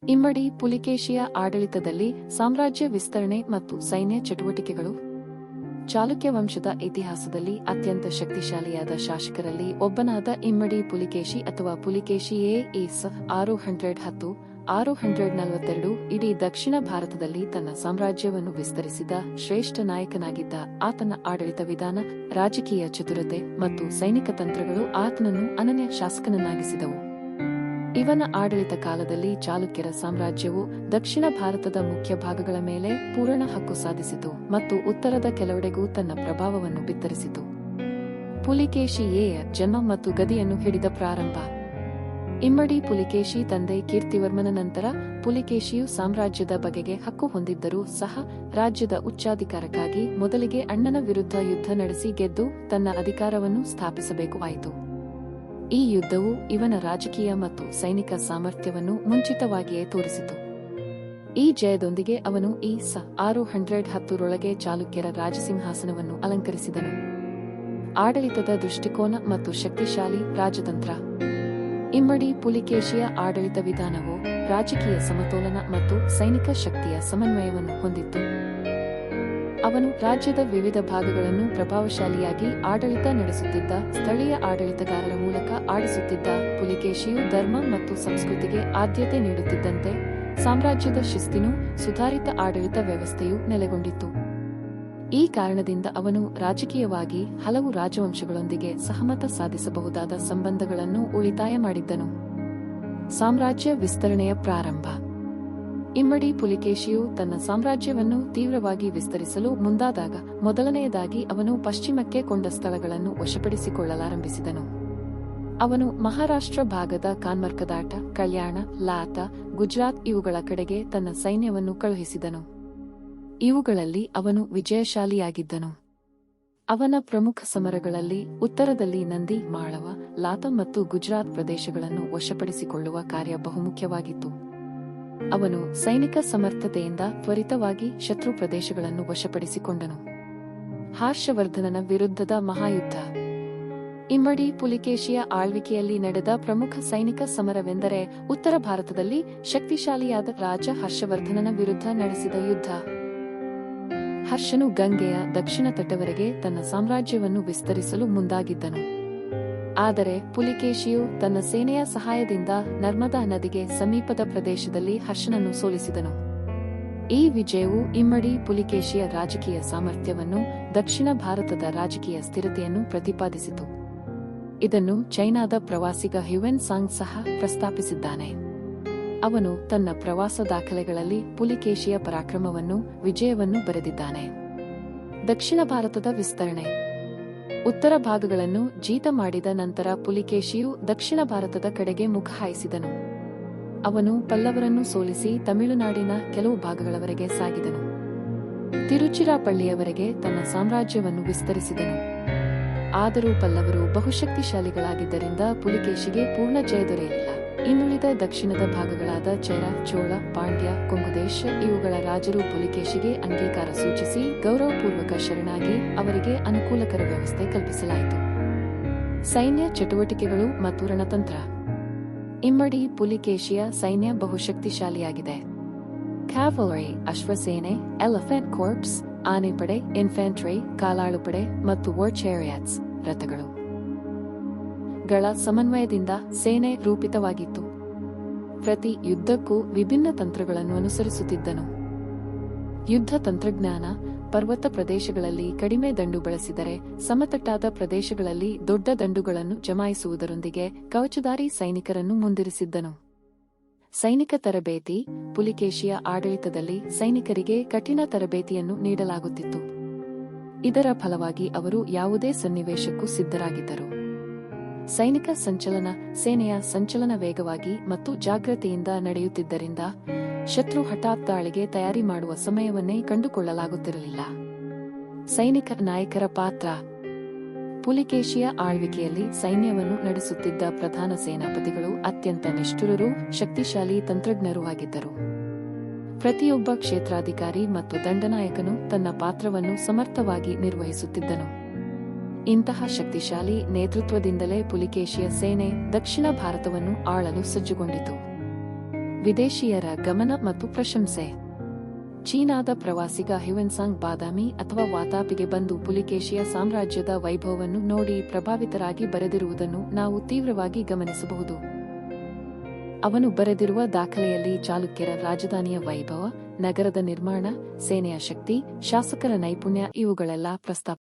ಇಮ್ಮಡಿ ಪುಲಿಕೇಶಿಯ ಆಡಳಿತದಲ್ಲಿ ಸಾಮ್ರಾಜ್ಯ ವಿಸ್ತರಣೆ ಮತ್ತು ಸೈನ್ಯ ಚಟುವಟಿಕೆಗಳು. ಚಾಲುಕ್ಯ ವಂಶದ ಇತಿಹಾಸದಲ್ಲಿ ಅತ್ಯಂತ ಶಕ್ತಿಶಾಲಿಯಾದ ಶಾಸಕರಲ್ಲಿ ಒಬ್ಬನಾದ ಇಮ್ಮಡಿ ಪುಲಿಕೇಶಿ ಅಥವಾ ಪುಲಿಕೇಶಿ ಎ.ಸ. 642 ಇಡೀ ದಕ್ಷಿಣ ಭಾರತದಲ್ಲಿ ತನ್ನ ಸಾಮ್ರಾಜ್ಯವನ್ನು ವಿಸ್ತರಿಸಿದ ಶ್ರೇಷ್ಠ ನಾಯಕನಾಗಿದ್ದ. ಆತನ ಆಡಳಿತ ವಿಧಾನ, ರಾಜಕೀಯ ಚತುರತೆ ಮತ್ತು ಸೈನಿಕ ತಂತ್ರಗಳು ಆತನನ್ನು ಅನನ್ಯ ಶಾಸಕನನ್ನಾಗಿಸಿದವು. ಇವನ ಆಡಳಿತ ಕಾಲದಲ್ಲಿ ಚಾಲುಕ್ಯರ ಸಾಮ್ರಾಜ್ಯವು ದಕ್ಷಿಣ ಭಾರತದ ಮುಖ್ಯ ಭಾಗಗಳ ಮೇಲೆ ಪೂರ್ಣ ಹಕ್ಕು ಸಾಧಿಸಿತು ಮತ್ತು ಉತ್ತರದ ಕೆಲವೆಡೆಗೂ ತನ್ನ ಪ್ರಭಾವವನ್ನು ಬಿತ್ತರಿಸಿತು. ಪುಲಿಕೇಶಿ ಎ.ಯ ಜನ್ಮ ಮತ್ತು ಗದಿಯನ್ನು ಹಿಡಿದ ಪ್ರಾರಂಭ. ಇಮ್ಮಡಿ ಪುಲಿಕೇಶಿ ತಂದೆ ಕೀರ್ತಿವರ್ಮನ ನಂತರ ಪುಲಿಕೇಶಿಯು ಸಾಮ್ರಾಜ್ಯದ ಬಗೆಗೆ ಹಕ್ಕು ಹೊಂದಿದ್ದರೂ ಸಹ ರಾಜ್ಯದ ಉಚ್ಚಾಧಿಕಾರಕ್ಕಾಗಿ ಮೊದಲಿಗೆ ಅಣ್ಣನ ವಿರುದ್ಧ ಯುದ್ಧ ನಡೆಸಿ ಗೆದ್ದು ತನ್ನ ಅಧಿಕಾರವನ್ನು ಸ್ಥಾಪಿಸಬೇಕು ಆಯಿತು. ಈ ಯುದ್ಧವು ಇವನ ರಾಜಕೀಯ ಮತ್ತು ಸೈನಿಕ ಸಾಮರ್ಥ್ಯವನ್ನು ಮುಂಚಿತವಾಗಿಯೇ ತೋರಿಸಿತು. ಈ ಜಯದೊಂದಿಗೆ ಅವನು ಈ.ಸ. 610 ಚಾಲುಕ್ಯರ ರಾಜಸಿಂಹಾಸನವನ್ನು ಅಲಂಕರಿಸಿದನು. ಆಡಳಿತದ ದೃಷ್ಟಿಕೋನ ಮತ್ತು ಶಕ್ತಿಶಾಲಿ ರಾಜತಂತ್ರ. ಇಮ್ಮಡಿ ಪುಲಿಕೇಶಿಯ ಆಡಳಿತ ವಿಧಾನವು ರಾಜಕೀಯ ಸಮತೋಲನ ಮತ್ತು ಸೈನಿಕ ಶಕ್ತಿಯ ಸಮನ್ವಯವನ್ನು ಹೊಂದಿತ್ತು. ಅವನು ರಾಜ್ಯದ ವಿವಿಧ ಭಾಗಗಳನ್ನು ಪ್ರಭಾವಶಾಲಿಯಾಗಿ ಆಡಳಿತ ನಡೆಸುತ್ತಿದ್ದ. ಸ್ಥಳೀಯ ಆಡಳಿತಗಾರರ ಮೂಲಕ ಆಡಿಸುತ್ತಿದ್ದ. ಪುಲಿಕೇಶಿಯು ಧರ್ಮ ಮತ್ತು ಸಂಸ್ಕೃತಿಗೆ ಆದ್ಯತೆ ನೀಡುತ್ತಿದ್ದಂತೆ ಸಾಮ್ರಾಜ್ಯದ ಶಿಸ್ತಿನೂ ಸುಧಾರಿತ ಆಡಳಿತ ವ್ಯವಸ್ಥೆಯೂ ನೆಲೆಗೊಂಡಿತ್ತು. ಈ ಕಾರಣದಿಂದ ಅವನು ರಾಜಕೀಯವಾಗಿ ಹಲವು ರಾಜವಂಶಗಳೊಂದಿಗೆ ಸಹಮತ ಸಾಧಿಸಬಹುದಾದ ಸಂಬಂಧಗಳನ್ನು ಉಳಿತಾಯ ಮಾಡಿದ್ದನು. ಸಾಮ್ರಾಜ್ಯ ವಿಸ್ತರಣೆಯ ಪ್ರಾರಂಭ. ಇಮ್ಮಡಿ ಪುಲಿಕೇಶಿಯು ತನ್ನ ಸಾಮ್ರಾಜ್ಯವನ್ನು ತೀವ್ರವಾಗಿ ವಿಸ್ತರಿಸಲು ಮುಂದಾದಾಗ ಮೊದಲನೆಯದಾಗಿ ಅವನು ಪಶ್ಚಿಮಕ್ಕೆ ಕೊಂಡ ಸ್ಥಳಗಳನ್ನು ವಶಪಡಿಸಿಕೊಳ್ಳಲಾರಂಭಿಸಿದನು. ಅವನು ಮಹಾರಾಷ್ಟ್ರ ಭಾಗದ ಕಾನ್ಮರ್ಕದಾಟ, ಕಲ್ಯಾಣ, ಲಾತ, ಗುಜರಾತ್ ಇವುಗಳ ಕಡೆಗೆ ತನ್ನ ಸೈನ್ಯವನ್ನು ಕಳುಹಿಸಿದನು. ಇವುಗಳಲ್ಲಿ ಅವನು ವಿಜಯಶಾಲಿಯಾಗಿದ್ದನು. ಅವನ ಪ್ರಮುಖ ಸಮರಗಳಲ್ಲಿ ಉತ್ತರದಲ್ಲಿ ನಂದಿ, ಮಾಳವ, ಲಾತ ಮತ್ತು ಗುಜರಾತ್ ಪ್ರದೇಶಗಳನ್ನು ವಶಪಡಿಸಿಕೊಳ್ಳುವ ಕಾರ್ಯ ಬಹುಮುಖ್ಯವಾಗಿತ್ತು. ಅವನು ಸೈನಿಕ ಸಮರ್ಥತೆಯಿಂದ ತ್ವರಿತವಾಗಿ ಶತ್ರು ಪ್ರದೇಶಗಳನ್ನು ವಶಪಡಿಸಿಕೊಂಡನು. ಹರ್ಷವರ್ಧನನ ವಿರುದ್ಧದ ಮಹಾಯುದ್ಧ. ಇಮ್ಮಡಿ ಪುಲಿಕೇಶಿಯ ಆಳ್ವಿಕೆಯಲ್ಲಿ ನಡೆದ ಪ್ರಮುಖ ಸೈನಿಕ ಸಮರವೆಂದರೆ ಉತ್ತರ ಭಾರತದಲ್ಲಿ ಶಕ್ತಿಶಾಲಿಯಾದ ರಾಜ ಹರ್ಷವರ್ಧನನ ವಿರುದ್ಧ ನಡೆಸಿದ ಯುದ್ಧ. ಹರ್ಷನು ಗಂಗೆಯ ದಕ್ಷಿಣ ತಟವರೆಗೆ ತನ್ನ ಸಾಮ್ರಾಜ್ಯವನ್ನು ವಿಸ್ತರಿಸಲು ಮುಂದಾಗಿದ್ದನು. ಆದರೆ ಪುಲಿಕೇಶಿಯು ತನ್ನ ಸೇನೆಯ ಸಹಾಯದಿಂದ ನರ್ಮದಾ ನದಿಗೆ ಸಮೀಪದ ಪ್ರದೇಶದಲ್ಲಿ ಹರ್ಷನನ್ನು ಸೋಲಿಸಿದನು. ಈ ವಿಜಯವು ಇಮ್ಮಡಿ ಪುಲಿಕೇಶಿಯ ರಾಜಕೀಯ ಸಾಮರ್ಥ್ಯವನ್ನು, ದಕ್ಷಿಣ ಭಾರತದ ರಾಜಕೀಯ ಸ್ಥಿರತೆಯನ್ನು ಪ್ರತಿಪಾದಿಸಿತು. ಇದನ್ನು ಚೈನಾದ ಪ್ರವಾಸಿಗ ಹ್ಯುವೆನ್ ಸಾಂಗ್ ಸಹ ಪ್ರಸ್ತಾಪಿಸಿದ್ದಾನೆ. ಅವನು ತನ್ನ ಪ್ರವಾಸ ದಾಖಲೆಗಳಲ್ಲಿ ಪುಲಿಕೇಶಿಯ ಪರಾಕ್ರಮವನ್ನು, ವಿಜಯವನ್ನು ಬರೆದಿದ್ದಾನೆ. ದಕ್ಷಿಣ ಭಾರತದ ವಿಸ್ತರಣೆ. ಉತ್ತರ ಭಾಗಗಳನ್ನು ಜೀತ ಮಾಡಿದ ನಂತರ ಪುಲಿಕೇಶಿಯು ದಕ್ಷಿಣ ಭಾರತದ ಕಡೆಗೆ ಮುಖ ಹಾಯಿಸಿದನು. ಅವನು ಪಲ್ಲವರನ್ನು ಸೋಲಿಸಿ ತಮಿಳುನಾಡಿನ ಕೆಲವು ಭಾಗಗಳವರೆಗೆ ಸಾಗಿದನು. ತಿರುಚಿರಾಪಳ್ಳಿಯವರೆಗೆ ತನ್ನ ಸಾಮ್ರಾಜ್ಯವನ್ನು ವಿಸ್ತರಿಸಿದನು. ಆದರೂ ಪಲ್ಲವರು ಬಹುಶಕ್ತಿಶಾಲಿಗಳಾಗಿದ್ದರಿಂದ ಪುಲಿಕೇಶಿಗೆ ಪೂರ್ಣ ಜಯ ದೊರೆಯಲಿಲ್ಲ. ಇನ್ನುಳಿದ ದಕ್ಷಿಣದ ಭಾಗಗಳಾದ ಚೇರ, ಚೋಳ, ಪಾಂಡ್ಯ, ಕೊಂಗುದೇಶ ಇವುಗಳ ರಾಜರು ಪುಲಿಕೇಶಿಗೆ ಅಂಗೀಕಾರ ಸೂಚಿಸಿ ಗೌರವಪೂರ್ವಕ ಶರಣಾಗಿ ಅವರಿಗೆ ಅನುಕೂಲಕರ ವ್ಯವಸ್ಥೆ ಕಲ್ಪಿಸಲಾಯಿತು. ಸೈನ್ಯ ಚಟುವಟಿಕೆಗಳು ಮತ್ತು ರಣತಂತ್ರ. ಇಮ್ಮಡಿ ಪುಲಿಕೇಶಿಯ ಸೈನ್ಯ ಬಹುಶಕ್ತಿಶಾಲಿಯಾಗಿದೆ. ಕ್ಯಾವಲರಿ ಅಶ್ವಸೇನೆ, ಎಲಿಫೆಂಟ್ ಕಾರ್ಪ್ಸ್, ಆನೆಪಡೆ, ಇನ್ಫ್ಯಾಂಟ್ರಿ, ಕಾಲಾಳುಪಡೆ ಮತ್ತು ವಾರ್ ಚಾರಿಯಟ್ಸ್ ರಥಗಳು ಗಳ ಸಮನ್ವಯದಿಂದ ಸೇನೆ ರೂಪಿತವಾಗಿತ್ತು. ಪ್ರತಿ ಯುದ್ಧಕ್ಕೂ ವಿಭಿನ್ನ ತಂತ್ರಗಳನ್ನು ಅನುಸರಿಸುತ್ತಿದ್ದನು. ಯುದ್ಧ ತಂತ್ರಜ್ಞಾನ. ಪರ್ವತ ಪ್ರದೇಶಗಳಲ್ಲಿ ಕಡಿಮೆ ದಂಡು ಬಳಸಿದರೆ ಸಮತಟ್ಟಾದ ಪ್ರದೇಶಗಳಲ್ಲಿ ದೊಡ್ಡ ದಂಡುಗಳನ್ನು ಜಮಾಯಿಸುವುದರೊಂದಿಗೆ ಕವಚಧಾರಿ ಸೈನಿಕರನ್ನು ಮುಂದಿರಿಸಿದ್ದನು. ಸೈನಿಕ ತರಬೇತಿ. ಪುಲಿಕೇಶಿಯ ಆಡಳಿತದಲ್ಲಿ ಸೈನಿಕರಿಗೆ ಕಠಿಣ ತರಬೇತಿಯನ್ನು ನೀಡಲಾಗುತ್ತಿತ್ತು. ಇದರ ಫಲವಾಗಿ ಅವರು ಯಾವುದೇ ಸನ್ನಿವೇಶಕ್ಕೂ ಸಿದ್ಧರಾಗಿದ್ದರು. ಸೈನಿಕ ಸಂಚಲನ. ಸೇನೆಯ ಸಂಚಲನ ವೇಗವಾಗಿ ಮತ್ತು ಜಾಗ್ರತೆಯಿಂದ ನಡೆಯುತ್ತಿದ್ದರಿಂದ ಶತ್ರು ಹಠಾತ್ ದಾಳಿಗೆ ತಯಾರಿ ಮಾಡುವ ಸಮಯವನ್ನೇ ಕಂಡುಕೊಳ್ಳಲಾಗುತ್ತಿರಲಿಲ್ಲ. ಸೈನಿಕ ನಾಯಕರ ಪಾತ್ರ. ಪುಲಿಕೇಶಿಯ ಆಳ್ವಿಕೆಯಲ್ಲಿ ಸೈನ್ಯವನ್ನು ನಡೆಸುತ್ತಿದ್ದ ಪ್ರಧಾನ ಸೇನಾಪತಿಗಳು ಅತ್ಯಂತ ನಿಷ್ಠುರರೂ ಶಕ್ತಿಶಾಲಿ ತಂತ್ರಜ್ಞರೂ ಆಗಿದ್ದರು. ಪ್ರತಿಯೊಬ್ಬ ಕ್ಷೇತ್ರಾಧಿಕಾರಿ ಮತ್ತು ದಂಡನಾಯಕನು ತನ್ನ ಪಾತ್ರವನ್ನು ಸಮರ್ಥವಾಗಿ ನಿರ್ವಹಿಸುತ್ತಿದ್ದನು. ಇಂತಹ ಶಕ್ತಿಶಾಲಿ ನೇತೃತ್ವದಿಂದಲೇ ಪುಲಿಕೇಶಿಯ ಸೇನೆ ದಕ್ಷಿಣ ಭಾರತವನ್ನು ಆಳಲು ಸಜ್ಜುಗೊಂಡಿತು. ವಿದೇಶಿಯರ ಗಮನ ಮತ್ತು ಪ್ರಶಂಸೆ. ಚೀನಾದ ಪ್ರವಾಸಿಗ ಹ್ಯುವೆನ್ಸಾಂಗ್ ಬಾದಾಮಿ ಅಥವಾ ವಾತಾಪಿಗೆ ಬಂದು ಪುಲಿಕೇಶಿಯ ಸಾಮ್ರಾಜ್ಯದ ವೈಭವವನ್ನು ನೋಡಿ ಪ್ರಭಾವಿತರಾಗಿ ಬರೆದಿರುವುದನ್ನು ನಾವು ತೀವ್ರವಾಗಿ ಗಮನಿಸಬಹುದು. ಅವನು ಬರೆದಿರುವ ದಾಖಲೆಯಲ್ಲಿ ಚಾಲುಕ್ಯರ ರಾಜಧಾನಿಯ ವೈಭವ, ನಗರದ ನಿರ್ಮಾಣ, ಸೇನೆಯ ಶಕ್ತಿ, ಶಾಸಕರ ನೈಪುಣ್ಯ ಇವುಗಳೆಲ್ಲ ಪ್ರಸ್ತಾಪ